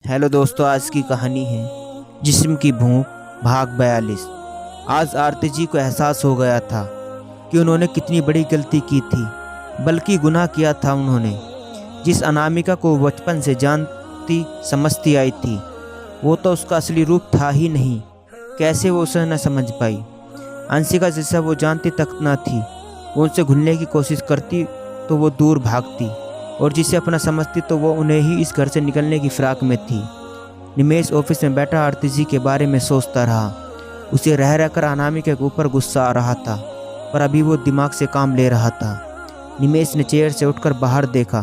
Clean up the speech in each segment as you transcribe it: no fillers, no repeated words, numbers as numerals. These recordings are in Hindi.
हेलो दोस्तों, आज की कहानी है जिस्म की भूख भाग 42। आज आरती जी को एहसास हो गया था कि उन्होंने कितनी बड़ी गलती की थी, बल्कि गुनाह किया था उन्होंने। जिस अनामिका को वो बचपन से जानती समझती आई थी, वो तो उसका असली रूप था ही नहीं। कैसे वो उसे न समझ पाई। अंशिका जिसे वो जानती तक न थी, वो उनसे घुलने की कोशिश करती तो वो दूर भागती, और जिसे अपना समझती तो वो उन्हें ही इस घर से निकलने की फिराक में थी। निमेश ऑफिस में बैठा आरती जी के बारे में सोचता रहा। उसे रह रहकर अनामिका के ऊपर गुस्सा आ रहा था, पर अभी वो दिमाग से काम ले रहा था। निमेश ने चेयर से उठकर बाहर देखा।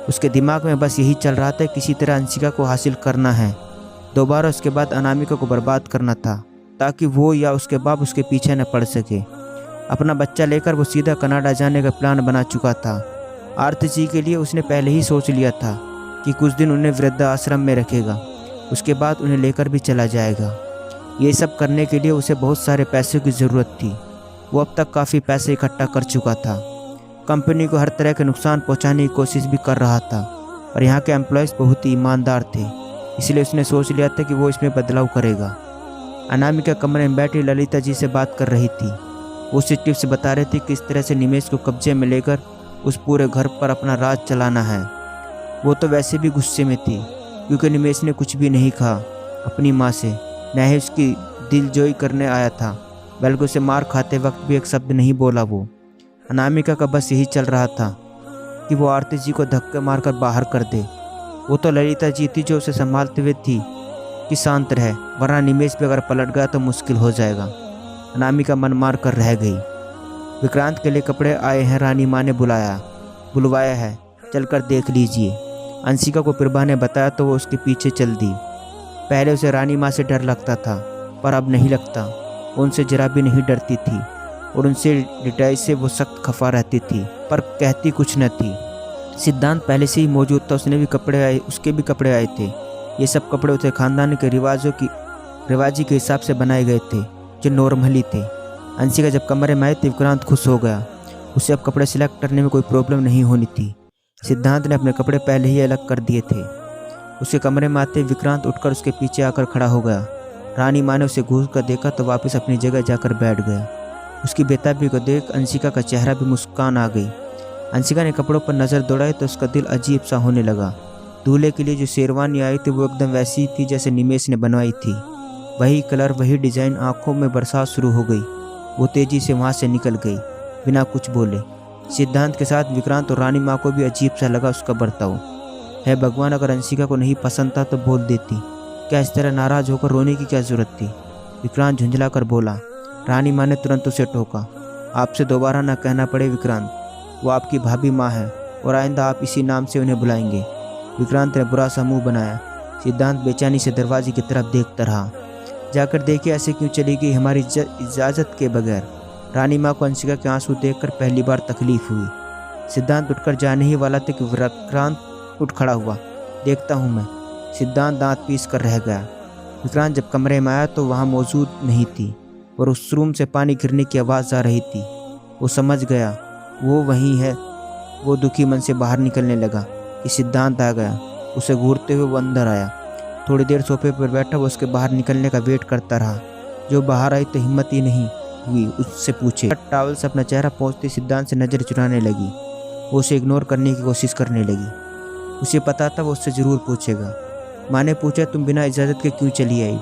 उसके दिमाग में बस यही चल रहा था, किसी तरह अंशिका को हासिल करना है, दोबारा उसके बाद अनामिका को बर्बाद करना था, ताकि वो या उसके बाप उसके पीछे न पड़ सके। अपना बच्चा लेकर वो सीधा कनाडा जाने का प्लान बना चुका था। आरती जी के लिए उसने पहले ही सोच लिया था कि कुछ दिन उन्हें वृद्ध आश्रम में रखेगा, उसके बाद उन्हें लेकर भी चला जाएगा। ये सब करने के लिए उसे बहुत सारे पैसों की ज़रूरत थी। वो अब तक काफ़ी पैसे इकट्ठा कर चुका था। कंपनी को हर तरह के नुकसान पहुंचाने की कोशिश भी कर रहा था, और यहाँ के एम्प्लॉयज़ बहुत ही ईमानदार थे, इसलिए उसने सोच लिया था कि वो इसमें बदलाव करेगा। अनामिका कमरे में बैठी ललिता जी से बात कर रही थी। वो उसे टिप्स बता रहे थे कि किस तरह से निमेश को कब्जे में लेकर उस पूरे घर पर अपना राज चलाना है। वो तो वैसे भी गुस्से में थी, क्योंकि निमेश ने कुछ भी नहीं कहा अपनी माँ से, न ही उसकी दिलजोई करने आया था, बल्कि उसे मार खाते वक्त भी एक शब्द नहीं बोला। वो अनामिका का बस यही चल रहा था कि वो आरती जी को धक्के मारकर बाहर कर दे। वो तो ललिता जी थी जो उसे संभालते हुए थी कि शांत रहे, वरना निमेश भी अगर पलट गया तो मुश्किल हो जाएगा। अनामिका मन मार कर रह गई। विक्रांत के लिए कपड़े आए हैं, रानी माँ ने बुलवाया है, चलकर देख लीजिए। अंशिका को प्रभा ने बताया तो वो उसके पीछे चल दी। पहले उसे रानी माँ से डर लगता था, पर अब नहीं लगता। वो उनसे जरा भी नहीं डरती थी, और उनसे डिटाई से वो सख्त खफा रहती थी, पर कहती कुछ न थी। सिद्धांत पहले से ही मौजूद था, उसके भी कपड़े आए थे। ये सब कपड़े उसे खानदान के रिवाजी के हिसाब से बनाए गए थे, जो नॉर्मली थे। अंशिका जब कमरे में आई तो विक्रांत खुश हो गया। उसे अब कपड़े सिलेक्ट करने में कोई प्रॉब्लम नहीं होनी थी। सिद्धांत ने अपने कपड़े पहले ही अलग कर दिए थे। उसके कमरे में आते विक्रांत उठकर उसके पीछे आकर खड़ा हो गया। रानी माँ ने उसे घूर कर देखा तो वापस अपनी जगह जाकर बैठ गया। उसकी बेताबी को देख अंशिका का चेहरा भी मुस्कान आ गई। अंशिका ने कपड़ों पर नज़र दौड़ाई तो उसका दिल अजीब सा होने लगा। दूल्हे के लिए जो शेरवानी आई थी वो एकदम वैसी थी जैसे निमेश ने बनवाई थी। वही कलर, वही डिज़ाइन। आंखों में बरसात शुरू हो गई। वो तेजी से वहाँ से निकल गई बिना कुछ बोले। सिद्धांत के साथ विक्रांत और रानी माँ को भी अजीब सा लगा उसका बर्ताव। है भगवान, अगर अंशिका को नहीं पसंद था तो बोल देती, क्या इस तरह नाराज़ होकर रोने की क्या ज़रूरत थी। विक्रांत झुंझला कर बोला। रानी माँ ने तुरंत उसे टोका। आपसे दोबारा ना कहना पड़े विक्रांत, वो आपकी भाभी माँ है, और आइंदा आप इसी नाम से उन्हें बुलाएंगे। विक्रांत ने बुरा सा मुँह बनाया। सिद्धांत बेचैनी से दरवाजे की तरफ देखता रहा। जाकर देखिए ऐसे क्यों चली गई हमारी इजाज़त के बगैर। रानी माँ को अंशिका के आंसू देखकर पहली बार तकलीफ हुई। सिद्धांत उठकर जाने ही वाला था कि विक्रांत उठ खड़ा हुआ। देखता हूँ मैं। सिद्धांत दांत पीस कर रह गया। विक्रांत जब कमरे में आया तो वहाँ मौजूद नहीं थी, और उस रूम से पानी गिरने की आवाज़ आ रही थी। वो समझ गया वो वहीं है। वो दुखी मन से बाहर निकलने लगा कि सिद्धांत आ गया। उसे घूरते हुए वो अंदर आया। थोड़ी देर सोफे पर बैठा वो उसके बाहर निकलने का वेट करता रहा। जो बाहर आई तो हिम्मत ही नहीं हुई उससे पूछे। टॉवल से अपना चेहरा पोंछते सिद्धांत से नज़र चुराने लगी। वो उसे इग्नोर करने की कोशिश करने लगी। उसे पता था वो उससे ज़रूर पूछेगा। माँ ने पूछा, तुम बिना इजाज़त के क्यों चली आई,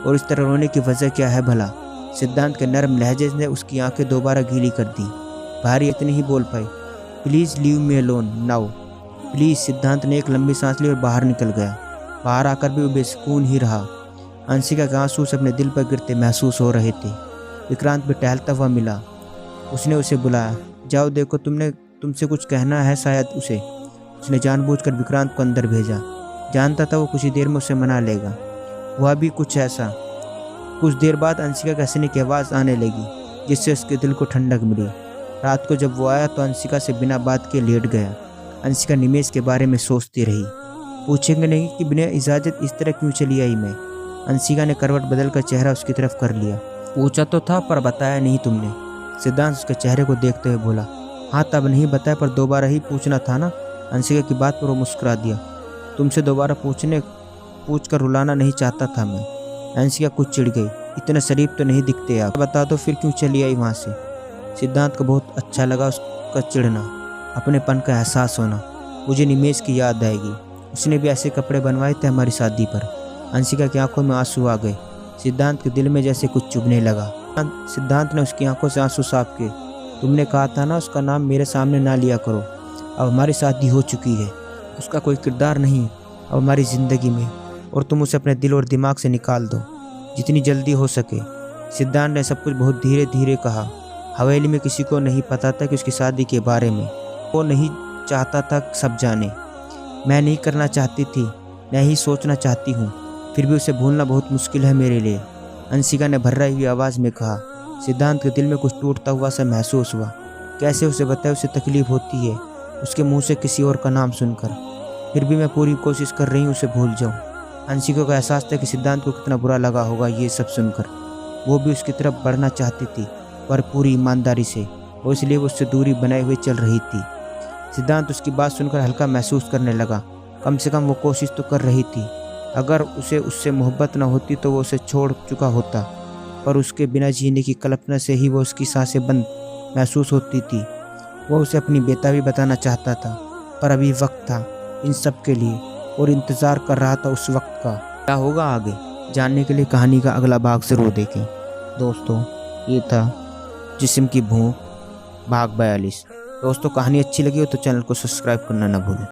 और इस तरह रोने की वजह क्या है भला। सिद्धांत के नरम लहजे ने उसकी आंखें दोबारा गीली कर दी। भारी इतनी ही बोल पाई, please leave me alone now please. Siddhant ने एक लंबी सांस ली और बाहर निकल गया। बाहर आकर भी वो बेसुकून ही रहा। अंशिका के आंसू अपने दिल पर गिरते महसूस हो रहे थे। विक्रांत भी टहलता हुआ मिला। उसने उसे बुलाया। जाओ देखो, तुमसे कुछ कहना है शायद उसे। उसने जानबूझकर विक्रांत को अंदर भेजा। जानता था वो कुछ ही देर में उसे मना लेगा। वह भी कुछ ऐसा। कुछ देर बाद अंशिका के हंसने की आवाज़ आने लगी, जिससे उसके दिल को ठंडक मिली। रात को जब वो आया तो अंशिका से बिना बात के लेट गया। अंशिका निमेश के बारे में सोचती रही। पूछेंगे नहीं कि बिना इजाज़त इस तरह क्यों चली आई मैं। अंशिका ने करवट बदल कर चेहरा उसकी तरफ कर लिया। पूछा तो था पर बताया नहीं तुमने। सिद्धांत उसके चेहरे को देखते हुए बोला। हाँ तब नहीं बताया, पर दोबारा ही पूछना था ना। अंशिका की बात पर वो मुस्कुरा दिया। तुमसे दोबारा पूछने पूछकर रुलाना नहीं चाहता था मैं। अंशिका कुछ चिढ़ गई। इतने शरीफ तो नहीं दिखते आप, बता दो फिर क्यों चली आई वहाँ से। सिद्धांत को बहुत अच्छा लगा उसका चिढ़ना, अपनेपन का एहसास होना। मुझे निमेश की याद आएगी, उसने भी ऐसे कपड़े बनवाए थे हमारी शादी पर। अंशिका की आंखों में आंसू आ गए। सिद्धांत के दिल में जैसे कुछ चुभने लगा। सिद्धांत ने उसकी आंखों से आंसू साफ किए। तुमने कहा था ना उसका नाम मेरे सामने ना लिया करो। अब हमारी शादी हो चुकी है, उसका कोई किरदार नहीं अब हमारी ज़िंदगी में, और तुम उसे अपने दिल और दिमाग से निकाल दो जितनी जल्दी हो सके। सिद्धांत ने सब कुछ बहुत धीरे धीरे कहा। हवेली में किसी को नहीं पता था कि उसकी शादी के बारे में। वो नहीं चाहता था सब जाने। मैं नहीं करना चाहती थी, मैं ही सोचना चाहती हूँ, फिर भी उसे भूलना बहुत मुश्किल है मेरे लिए, अंशिका ने भर्राई हुई आवाज़ में कहा। सिद्धांत के दिल में कुछ टूटता हुआ सा महसूस हुआ। कैसे उसे बताए उसे तकलीफ होती है उसके मुंह से किसी और का नाम सुनकर। फिर भी मैं पूरी कोशिश कर रही हूँ उसे भूल जाऊँ। अंशिका को एहसास था कि सिद्धांत को कितना बुरा लगा होगा ये सब सुनकर। वो भी उसकी तरफ बढ़ना चाहती थी, पर पूरी ईमानदारी से, और इसलिए वो उससे दूरी बनाए हुए चल रही थी। सिद्धांत उसकी बात सुनकर हल्का महसूस करने लगा। कम से कम वो कोशिश तो कर रही थी। अगर उसे उससे मोहब्बत न होती तो वो उसे छोड़ चुका होता, पर उसके बिना जीने की कल्पना से ही वो उसकी सांसें बंद महसूस होती थी। वो उसे अपनी बेताबी बताना चाहता था, पर अभी वक्त था इन सब के लिए, और इंतज़ार कर रहा था उस वक्त का। क्या होगा आगे जानने के लिए कहानी का अगला भाग ज़रूर देखें। दोस्तों, ये था जिस्म की भूख भाग 42। दोस्तों, कहानी अच्छी लगी हो तो चैनल को सब्सक्राइब करना न भूलें।